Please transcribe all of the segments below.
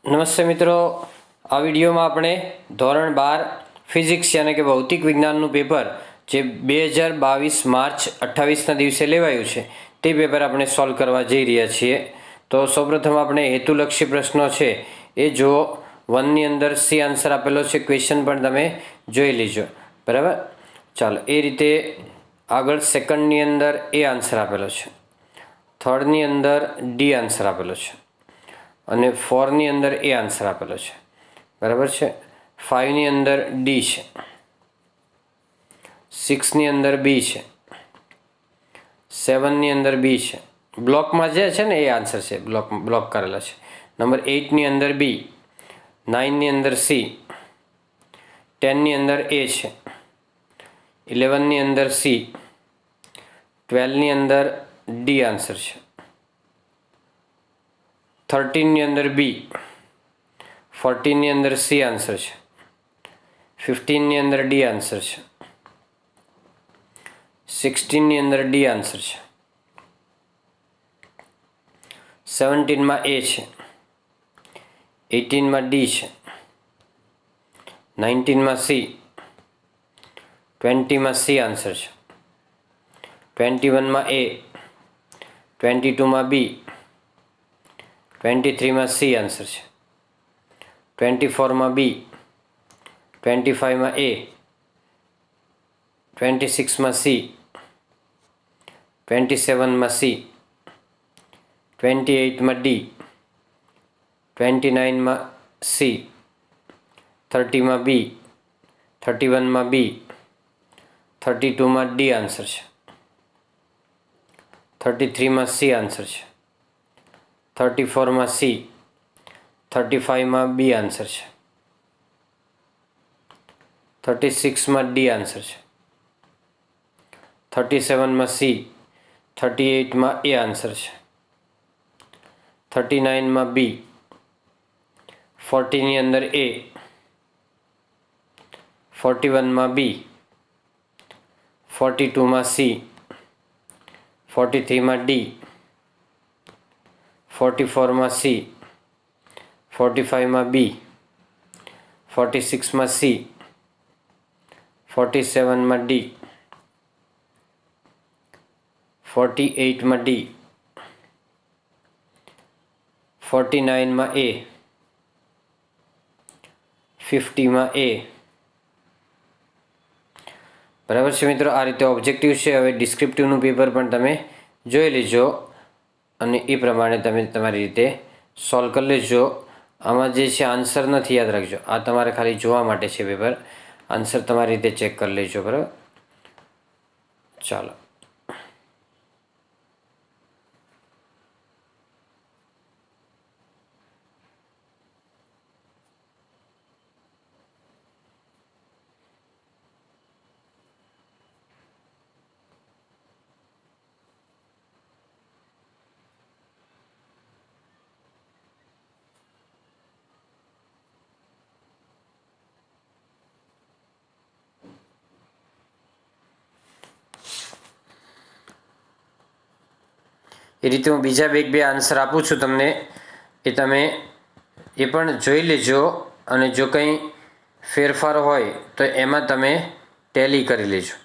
નમસ્તે મિત્રો, આ વિડીયોમાં આપણે ધોરણ 12 ફિઝિક્સ યાની કે ભૌતિક વિજ્ઞાનનું પેપર જે 2022 માર્ચ 28ના દિવસે લેવાયું છે તે પેપર આપણે સોલ્વ કરવા જઈ રહ્યા છીએ. તો સૌપ્રથમ આપણે હેતુલક્ષી પ્રશ્નો છે એ જો 1ની અંદર સી આન્સર આપેલો છે, ક્વેશ્ચન પણ તમે જોઈ લેજો. બરાબર, ચાલો એ રીતે આગળ સેકન્ડની અંદર એ આન્સર આપેલો છે, થર્ડની અંદર ડી આન્સર આપેલો છે અને 4ની અંદર એ આન્સર આપેલો છે. બરાબર છે, 5ની અંદર ડી છે, 6ની અંદર બી છે, 7ની અંદર બી છે, બ્લોકમાં જે છે ને એ આન્સર છે, બ્લોક કરેલા છે. નંબર 8ની અંદર બી, 9ની અંદર સી, 10ની અંદર એ છે, 11ની અંદર સી, 12ની અંદર ડી આન્સર છે, 13ની અંદર બી, 14ની અંદર સી આન્સર છે, 15ની અંદર ડી આન્સર છે, 16ની અંદર ડી આન્સર છે, 17માં એ છે, 18માં ડી છે, 19માં સી, 20માં સી આન્સર છે, 21માં એ, 22માં બી, 23માં સી આન્સર છે, 24માં બી, 25માં એ, 26માં સી, 27માં સી, 28માં ડી, 29માં સી, 30માં બી, 31માં બી, 32માં ડી આન્સર છે, 33માં સી આન્સર છે, 34માં સી, 35માં બી આન્સર છે, 36માં ડી આન્સર છે, 37માં સી, 38માં એ આન્સર છે, 39માં બી, 40ની અંદર એ, 41માં બી, 42માં સી, 43માં ડી, 44માં સી, 45માં બી, 46માં સી, 47માં ડી, 48માં ડી, 49માં એ, 50માં એ. બરાબર છે મિત્રો, આ રીતે ઓબ્જેક્ટિવ છે. હવે ડિસ્ક્રિપ્ટિવનું પેપર પણ તમે જોઈ લેજો અને એ પ્રમાણે તમે તમારી રીતે સોલ્વ કરી લેજો. આમાં જે છે આન્સર નથી યાદ રાખજો, આ તમારે ખાલી જોવા માટે છે પેપર. આન્સર તમારી રીતે ચેક કરી લેજો. બરાબર, ચાલો. એ રીતે હું બીજા બે આન્સર આપું છું તમને, એ તમે એ પણ જોઈ લેજો અને જો કંઈ ફેરફાર હોય તો એમાં તમે ટેલી કરી લેજો.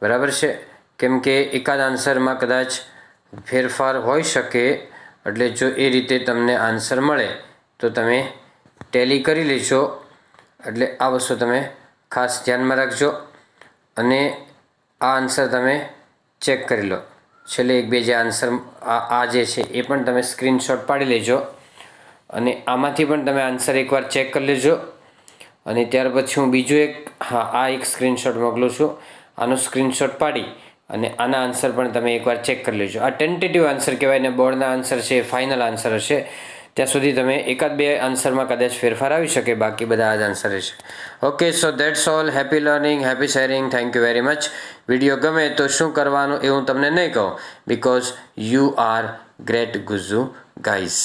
બરાબર છે, કેમ કે એકાદ આન્સરમાં કદાચ ફેરફાર હોઈ શકે, એટલે જો એ રીતે તમને આન્સર મળે તો તમે ટેલી કરી લેજો. એટલે આ વસ્તુ તમે ખાસ ધ્યાનમાં રાખજો અને આ આન્સર તમે ચેક કરી લો. છેલ્લે એક બે જે આન્સર આ જે છે એ પણ તમે સ્ક્રીનશોટ પાડી લેજો અને આમાંથી પણ તમે આન્સર એકવાર ચેક કરી લેજો. અને ત્યાર પછી હું બીજું આ એક સ્ક્રીનશોટ મોકલું છું, આનો સ્ક્રીનશોટ પાડી અને આના આન્સર પણ તમે એકવાર ચેક કરી લેજો. આ ટેન્ટેટિવ આન્સર કહેવાય ને બોર્ડના આન્સર છે એ ફાઇનલ આન્સર હશે. ત્યાં સુધી તમે એકાદ બે આન્સરમાં કદાચ ફેરફાર આવી શકે, બાકી બધા આ જ આન્સર હશે. Okay, so that's all. Happy learning, happy sharing. Thank you very much. Video ગમે તો શું કરવાનું એ હું તમને નહીં કહું, because you are great Guju guys.